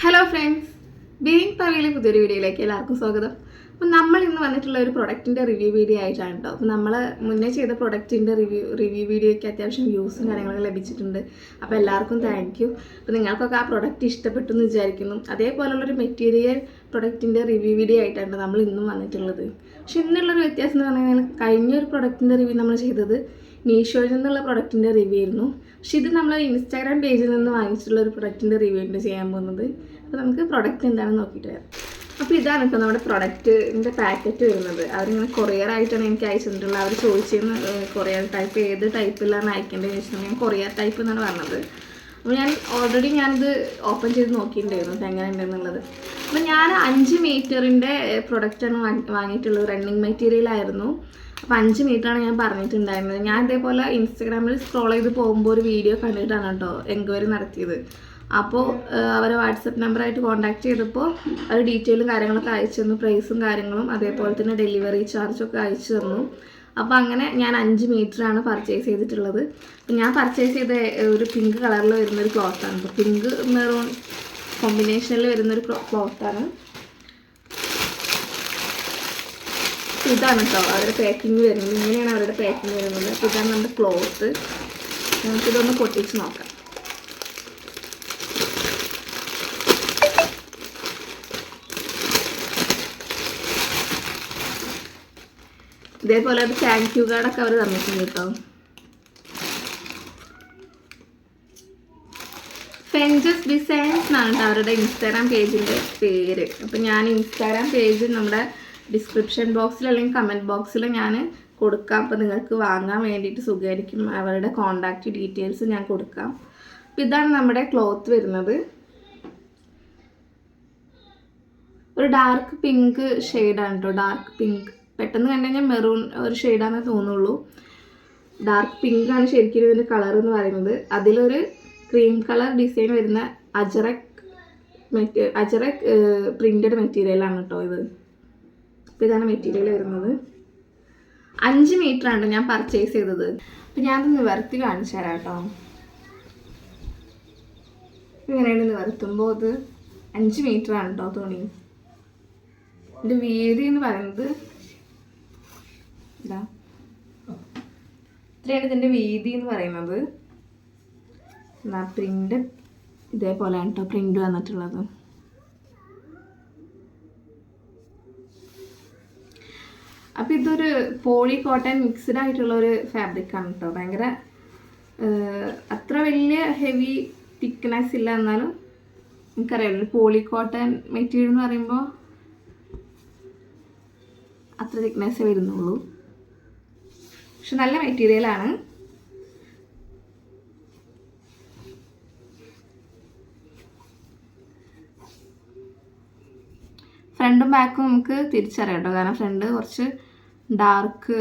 Hello friends, being പവിയിലെ പുതിയൊരു വീഡിയോയിലേക്ക് എല്ലാവർക്കും സ്വാഗതം. അപ്പം നമ്മൾ ഇന്ന് വന്നിട്ടുള്ള ഒരു പ്രൊഡക്റ്റിൻ്റെ റിവ്യൂ വീഡിയോ ആയിട്ടാണ് കേട്ടോ. അപ്പം നമ്മൾ മുന്നേ ചെയ്ത പ്രൊഡക്റ്റിൻ്റെ റിവ്യൂ വീഡിയോയ്ക്ക് അത്യാവശ്യം വ്യൂസും കാര്യങ്ങളൊക്കെ ലഭിച്ചിട്ടുണ്ട്. അപ്പോൾ എല്ലാവർക്കും താങ്ക് യു. അപ്പോൾ നിങ്ങൾക്കൊക്കെ ആ പ്രൊഡക്റ്റ് ഇഷ്ടപ്പെട്ടു എന്ന് വിചാരിക്കുന്നു. അതേപോലുള്ളൊരു മെറ്റീരിയൽ പ്രൊഡക്റ്റിൻ്റെ റിവ്യൂ വീഡിയോ ആയിട്ടാണ് നമ്മൾ ഇന്നും വന്നിട്ടുള്ളത്. പക്ഷെ ഇന്നുള്ളൊരു വ്യത്യാസം എന്ന് പറഞ്ഞാൽ കഴിഞ്ഞൊരു പ്രൊഡക്റ്റിൻ്റെ റിവ്യൂ നമ്മൾ ചെയ്തത് മീഷോയിൽ നിന്നുള്ള പ്രൊഡക്റ്റിൻ്റെ റിവ്യൂ ആയിരുന്നു. പക്ഷെ ഇത് നമ്മൾ ഇൻസ്റ്റാഗ്രാം പേജിൽ നിന്ന് വാങ്ങിച്ചിട്ടുള്ള ഒരു പ്രൊഡക്റ്റിൻ്റെ റിവ്യൂ ഉണ്ട് ചെയ്യാൻ പോകുന്നത്. അപ്പോൾ നമുക്ക് പ്രൊഡക്റ്റ് എന്താണെന്ന് നോക്കിയിട്ട് വരാം. അപ്പോൾ ഇതാണ് കേട്ടോ നമ്മുടെ പ്രൊഡക്റ്റിൻ്റെ പാക്കറ്റ് വരുന്നത്. അവരിങ്ങനെ കൊറിയറായിട്ടാണ് എനിക്ക് അയച്ചു തന്നിട്ടുള്ളത്. അവർ ചോദിച്ചിരുന്ന കൊറിയർ ടൈപ്പ് ഏത് ടൈപ്പിലാണ് അയക്കേണ്ടത് ചോദിച്ചിട്ടുണ്ടെങ്കിൽ ഞാൻ കൊറിയർ ടൈപ്പ് എന്നാണ് പറഞ്ഞത്. അപ്പോൾ ഓൾറെഡി ഞാനിത് ഓപ്പൺ ചെയ്ത് നോക്കിയിട്ടുണ്ടായിരുന്നു എങ്ങനെ ഉണ്ടെന്നുള്ളത്. അപ്പോൾ ഞാൻ 5 മീറ്ററിൻ്റെ പ്രൊഡക്റ്റാണ് വാങ്ങിയിട്ടുള്ളത്. റണ്ണിങ് മെറ്റീരിയലായിരുന്നു. അപ്പോൾ 5 മീറ്ററാണ് ഞാൻ പറഞ്ഞിട്ടുണ്ടായിരുന്നത്. ഞാൻ ഇതേപോലെ ഇൻസ്റ്റാഗ്രാമിൽ സ്ക്രോൾ ചെയ്ത് പോകുമ്പോൾ ഒരു വീഡിയോ കണ്ടിട്ടാണ് കേട്ടോ എൻക്വയറി നടത്തിയത്. അപ്പോൾ അവരെ വാട്സപ്പ് നമ്പറായിട്ട് കോൺടാക്ട് ചെയ്തപ്പോൾ അവർ ഡീറ്റെയിലും കാര്യങ്ങളൊക്കെ അയച്ചു തന്നു, പ്രൈസും കാര്യങ്ങളും അതേപോലെ തന്നെ ഡെലിവറി ചാർജൊക്കെ അയച്ചു തന്നു. അപ്പോൾ അങ്ങനെ ഞാൻ 5 മീറ്ററാണ് പർച്ചേസ് ചെയ്തിട്ടുള്ളത്. അപ്പോൾ ഞാൻ പർച്ചേസ് ചെയ്ത ഒരു പിങ്ക് കളറിൽ വരുന്നൊരു ക്ലോത്താണ്. അപ്പോൾ പിങ്ക് മെറൂൺ കോമ്പിനേഷനിൽ വരുന്നൊരു ക്ലോത്താണ്. ഇതാണ് കേട്ടോ അവരുടെ പാക്കിങ് വരുന്നത്. ഇങ്ങനെയാണ് അവരുടെ പാക്കിങ് വരുന്നത്. അപ്പോൾ ഇതാണ് നമ്മുടെ ക്ലോത്ത്. നമുക്കിതൊന്ന് പൊട്ടിച്ച് നോക്കാം. ഇതേപോലെ ഒരു താങ്ക് യു കാർഡൊക്കെ അവർ തന്നിട്ടുണ്ട് കേട്ടോ. ഫെഞ്ചസ് ഡിസൈൻസ് എന്നാണ് അവരുടെ ഇൻസ്റ്റാഗ്രാം പേജിൻ്റെ പേര്. അപ്പം ഞാൻ ഇൻസ്റ്റാഗ്രാം പേജ് നമ്മുടെ ഡിസ്ക്രിപ്ഷൻ ബോക്സിൽ അല്ലെങ്കിൽ കമൻറ്റ് ബോക്സിൽ ഞാൻ കൊടുക്കാം. അപ്പോൾ നിങ്ങൾക്ക് വാങ്ങാൻ വേണ്ടിയിട്ട് സുഖമായിരിക്കും. അവരുടെ കോൺടാക്റ്റ് ഡീറ്റെയിൽസ് ഞാൻ കൊടുക്കാം. അപ്പോൾ ഇതാണ് നമ്മുടെ ക്ലോത്ത് വരുന്നത്. ഒരു ഡാർക്ക് പിങ്ക് ഷെയ്ഡാണ് കേട്ടോ. ഡാർക്ക് പിങ്ക് പെട്ടെന്ന് കണ്ടു കഴിഞ്ഞാൽ മെറൂൺ ഒരു ഷെയ്ഡാണെന്ന് തോന്നുള്ളൂ. ഡാർക്ക് പിങ്ക് ആണ് ശരിക്കും ഇതിൻ്റെ കളർ എന്ന് പറയുന്നത്. അതിലൊരു ക്രീം കളർ ഡിസൈൻ വരുന്ന അജറക് പ്രിൻറ്റഡ് മെറ്റീരിയലാണ് കേട്ടോ ഇത്. അപ്പോൾ ഇതാണ് മെറ്റീരിയൽ വരുന്നത്. 5 മീറ്ററാണ് ഞാൻ പർച്ചേസ് ചെയ്തത്. അപ്പോൾ ഞാനത് നിവർത്തി കാണിച്ചു തരാം കേട്ടോ. ഇങ്ങനെയാണ് നിവർത്തുമ്പോൾ അത് 5 മീറ്ററാണ് കേട്ടോ തുണി. ഇതിൻ്റെ വീതി എന്ന് പറയുന്നത് ഇതാ ഇത്രയാണ് ഇതിൻ്റെ വീതി എന്ന് പറയുന്നത്. പ്രിൻ്റ് ഇതേപോലെയാണ് കേട്ടോ പ്രിൻ്റ് വന്നിട്ടുള്ളത്. അപ്പോൾ ഇതൊരു പോളി കോട്ടൺ മിക്സ്ഡ് ആയിട്ടുള്ള ഒരു ഫാബ്രിക്കാണ് കേട്ടോ. ഭയങ്കര അത്ര വലിയ ഹെവി തിക്നെസ് ഇല്ല, എന്നാലും നമുക്കറിയാമല്ലോ പോളി കോട്ടൺ മെറ്റീരിയൽ എന്ന് പറയുമ്പോൾ അത്ര തിക്നെസ്സേ വരുന്നുള്ളൂ. പക്ഷെ നല്ല മെറ്റീരിയലാണ്. ഫ്രണ്ടും ബാക്കും നമുക്ക് തിരിച്ചറിയാം കേട്ടോ. കാരണം ഫ്രണ്ട് കുറച്ച് ഡാർക്ക്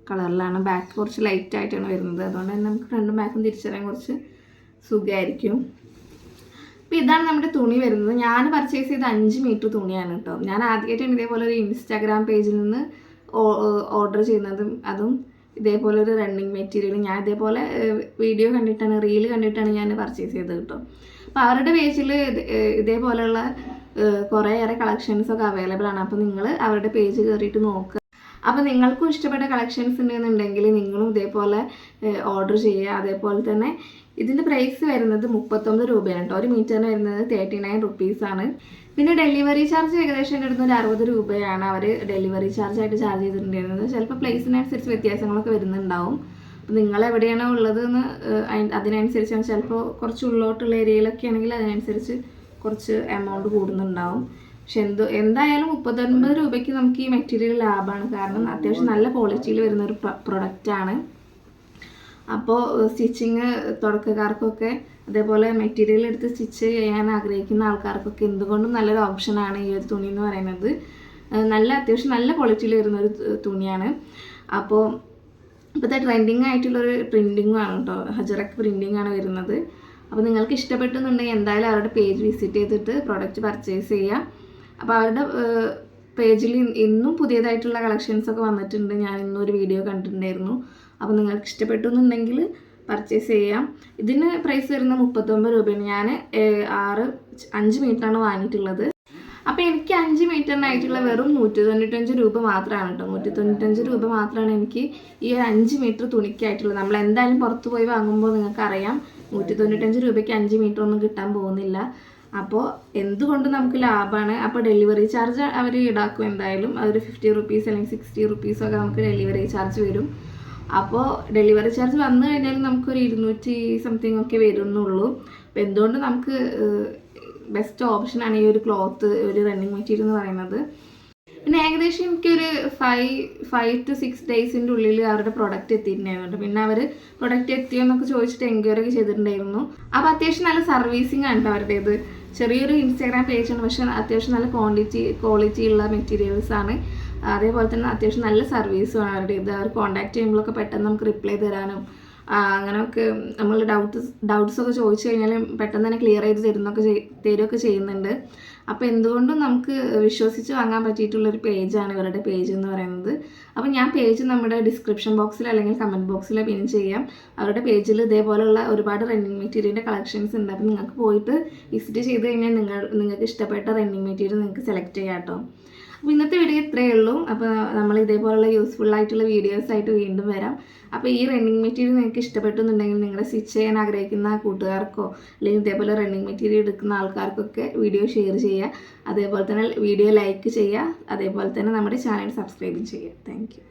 കളറിലാണ്, ബാക്ക് കുറച്ച് ലൈറ്റ് ആയിട്ടാണ് വരുന്നത്. അതുകൊണ്ട് തന്നെ നമുക്ക് ഫ്രണ്ടും ബാക്കും തിരിച്ചറിയാൻ കുറച്ച് സുഖമായിരിക്കും. അപ്പോൾ ഇതാണ് നമ്മുടെ തുണി വരുന്നത്. ഞാൻ പർച്ചേസ് ചെയ്ത 5 മീറ്റർ തുണിയാണ് കേട്ടോ. ഞാൻ ആദ്യമായിട്ടാണ് ഇതേപോലെ ഒരു ഇൻസ്റ്റാഗ്രാം പേജിൽ നിന്ന് ഓർഡർ ചെയ്യുന്നതും അതും ഇതേപോലെ ഒരു റണ്ണിങ് മെറ്റീരിയൽ. ഞാൻ ഇതേപോലെ വീഡിയോ കണ്ടിട്ടാണ്, റീല് കണ്ടിട്ടാണ് ഞാൻ പർച്ചേസ് ചെയ്തത് കേട്ടോ. അപ്പോൾ അവരുടെ പേജിൽ ഇതേപോലെയുള്ള കുറേയേറെ കളക്ഷൻസൊക്കെ അവൈലബിൾ ആണ്. അപ്പോൾ നിങ്ങൾ അവരുടെ പേജ് കയറിയിട്ട് നോക്കുക. അപ്പോൾ നിങ്ങൾക്കും ഇഷ്ടപ്പെട്ട കളക്ഷൻസ് ഉണ്ടെന്നുണ്ടെങ്കിൽ നിങ്ങളും ഇതേപോലെ ഓർഡർ ചെയ്യുക. അതേപോലെ തന്നെ ഇതിൻ്റെ പ്രൈസ് വരുന്നത് 39 രൂപയാണ് കേട്ടോ. ഒരു മീറ്ററിന് വരുന്നത് 39 റുപ്പീസാണ്. പിന്നെ ഡെലിവറി ചാർജ് ഏകദേശം എൻ്റെ അടുത്ത് ഒരു 60 രൂപയാണ് അവർ ഡെലിവറി ചാർജായിട്ട് ചാർജ് ചെയ്തിട്ടുണ്ടായിരുന്നത്. ചിലപ്പോൾ പ്ലേസിനനുസരിച്ച് വ്യത്യാസങ്ങളൊക്കെ വരുന്നുണ്ടാവും. അപ്പോൾ നിങ്ങൾ എവിടെയാണോ ഉള്ളതെന്ന് അതിനനുസരിച്ചാണ്. ചിലപ്പോൾ കുറച്ച് ഉള്ളോട്ടുള്ള ഏരിയയിലൊക്കെ ആണെങ്കിൽ അതിനനുസരിച്ച് കുറച്ച് എമൗണ്ട് കൂടുന്നുണ്ടാവും. പക്ഷെ എന്തായാലും 39 രൂപയ്ക്ക് നമുക്ക് ഈ മെറ്റീരിയൽ ലാഭമാണ്. കാരണം അത്യാവശ്യം നല്ല ക്വാളിറ്റിയിൽ വരുന്നൊരു പ്രൊഡക്റ്റാണ്. അപ്പോൾ സ്റ്റിച്ചിങ് തുടക്കക്കാർക്കൊക്കെ അതേപോലെ മെറ്റീരിയൽ എടുത്ത് സ്റ്റിച്ച് ചെയ്യാൻ ആഗ്രഹിക്കുന്ന ആൾക്കാർക്കൊക്കെ എന്തുകൊണ്ടും നല്ലൊരു ഓപ്ഷനാണ് ഈ ഒരു തുണി എന്ന് പറയുന്നത്. അത്യാവശ്യം നല്ല ക്വാളിറ്റിയിൽ വരുന്നൊരു തുണിയാണ്. അപ്പോൾ ഇപ്പോഴത്തെ ട്രെൻഡിങ് ആയിട്ടുള്ളൊരു പ്രിൻറ്റിങ്ങും ആണ് കേട്ടോ. അജറക് പ്രിൻറ്റിംഗ് ആണ് വരുന്നത്. അപ്പോൾ നിങ്ങൾക്ക് ഇഷ്ടപ്പെട്ടെന്നുണ്ടെങ്കിൽ എന്തായാലും അവരുടെ പേജ് വിസിറ്റ് ചെയ്തിട്ട് പ്രോഡക്റ്റ് പർച്ചേസ് ചെയ്യുക. അപ്പോൾ അവരുടെ പേജിൽ ഇന്നും പുതിയതായിട്ടുള്ള കളക്ഷൻസൊക്കെ വന്നിട്ടുണ്ട്. ഞാൻ ഇന്നൊരു വീഡിയോ കണ്ടിട്ടുണ്ടായിരുന്നു. അപ്പോൾ നിങ്ങൾക്ക് ഇഷ്ടപ്പെട്ടു എന്നുണ്ടെങ്കിൽ പർച്ചേസ് ചെയ്യാം. ഇതിന് പ്രൈസ് വരുന്നത് 39 രൂപയാണ്. ഞാൻ 5 മീറ്ററാണ് വാങ്ങിയിട്ടുള്ളത്. അപ്പോൾ എനിക്ക് 5 മീറ്ററിനായിട്ടുള്ള വെറും 195 രൂപ മാത്രമാണ് കേട്ടോ. 195 രൂപ മാത്രമാണ് എനിക്ക് ഈ 5 മീറ്റർ തുണിക്കായിട്ടുള്ളത്. നമ്മൾ എന്തായാലും പുറത്ത് പോയി വാങ്ങുമ്പോൾ നിങ്ങൾക്കറിയാം 195 രൂപയ്ക്ക് 5 മീറ്റർ ഒന്നും കിട്ടാൻ പോകുന്നില്ല. അപ്പോൾ എന്തുകൊണ്ട് നമുക്ക് ലാഭമാണ്. അപ്പോൾ ഡെലിവറി ചാർജ് അവർ ഈടാക്കും എന്തായാലും. അതൊരു 50 റുപ്പീസ് അല്ലെങ്കിൽ 60 റുപ്പീസൊക്കെ നമുക്ക് ഡെലിവറി ചാർജ് വരും. അപ്പോൾ ഡെലിവറി ചാർജ് വന്നു കഴിഞ്ഞാൽ നമുക്കൊരു 200 സംതിങ് ഒക്കെ വരുന്നുള്ളൂ. അപ്പോൾ എന്തുകൊണ്ട് നമുക്ക് ബെസ്റ്റ് ഓപ്ഷനാണ് ഈ ഒരു ക്ലോത്ത്, ഒരു റണ്ണിങ് മെറ്റീരിയൽ എന്ന് പറയുന്നത്. പിന്നെ ഏകദേശം എനിക്കൊരു 5 to 6 ഡേയ്സിൻ്റെ ഉള്ളിൽ അവരുടെ പ്രൊഡക്റ്റ് എത്തിയിട്ടുണ്ടായിരുന്നു. പിന്നെ അവർ പ്രൊഡക്റ്റ് എത്തിയോ എന്നൊക്കെ ചോദിച്ചിട്ട് എൻക്വയറി ഒക്കെ ചെയ്തിട്ടുണ്ടായിരുന്നു. അപ്പോൾ അത്യാവശ്യം നല്ല സർവീസിങ് ആണ് അവരുടേത്. ചെറിയൊരു ഇൻസ്റ്റാഗ്രാം പേജാണ്, പക്ഷേ അത്യാവശ്യം നല്ല ക്വാളിറ്റി ഉള്ള മെറ്റീരിയൽസ് ആണ്. അതേപോലെ തന്നെ അത്യാവശ്യം നല്ല സർവീസുമാണ് അവരുടേത്. അവർ കോൺടാക്ട് ചെയ്യുമ്പോഴൊക്കെ പെട്ടെന്ന് നമുക്ക് റിപ്ലൈ തരാനും അങ്ങനെയൊക്കെ നമ്മൾ ഡൗട്ട്സൊക്കെ ചോദിച്ചു കഴിഞ്ഞാൽ പെട്ടെന്ന് തന്നെ ക്ലിയർ ചെയ്ത് തരുമൊക്കെ ചെയ്യുന്നുണ്ട്. അപ്പോൾ എന്തുകൊണ്ടും നമുക്ക് വിശ്വസിച്ച് വാങ്ങാൻ പറ്റിയിട്ടുള്ളൊരു പേജാണ് ഇവരുടെ പേജ് എന്ന് പറയുന്നത്. അപ്പോൾ ഞാൻ പേജ് നമ്മുടെ ഡിസ്ക്രിപ്ഷൻ ബോക്സിൽ അല്ലെങ്കിൽ കമൻറ്റ് ബോക്സിൽ പിൻ ചെയ്യാം. അവരുടെ പേജിൽ ഇതേപോലെയുള്ള ഒരുപാട് റണ്ണിങ് മെറ്റീരിയലിൻ്റെ കളക്ഷൻസ് ഉണ്ട്. അപ്പോൾ നിങ്ങൾക്ക് പോയിട്ട് വിസിറ്റ് ചെയ്ത് കഴിഞ്ഞാൽ നിങ്ങൾക്ക് ഇഷ്ടപ്പെട്ട റണ്ണിങ് മെറ്റീരിയൽ നിങ്ങൾക്ക് സെലക്ട് ചെയ്യാം കേട്ടോ. അപ്പോൾ ഇന്നത്തെ വീഡിയോ ഇത്രയേ ഉള്ളൂ. അപ്പോൾ നമ്മൾ ഇതേപോലുള്ള യൂസ്ഫുൾ ആയിട്ടുള്ള വീഡിയോസായിട്ട് വീണ്ടും വരാം. അപ്പോൾ ഈ റണ്ണിങ് മെറ്റീരിയൽ നിങ്ങൾക്ക് ഇഷ്ടപ്പെട്ടെന്നുണ്ടെങ്കിൽ നിങ്ങളുടെ സ്റ്റിച്ച് ചെയ്യാൻ ആഗ്രഹിക്കുന്ന കൂട്ടുകാർക്കോ അല്ലെങ്കിൽ ഇതേപോലെ റണ്ണിങ് മെറ്റീരിയൽ എടുക്കുന്ന ആൾക്കാർക്കൊക്കെ വീഡിയോ ഷെയർ ചെയ്യുക. അതേപോലെ തന്നെ വീഡിയോ ലൈക്ക് ചെയ്യുക. അതേപോലെ തന്നെ നമ്മുടെ ചാനൽ സബ്സ്ക്രൈബ് ചെയ്യുക. Thank you.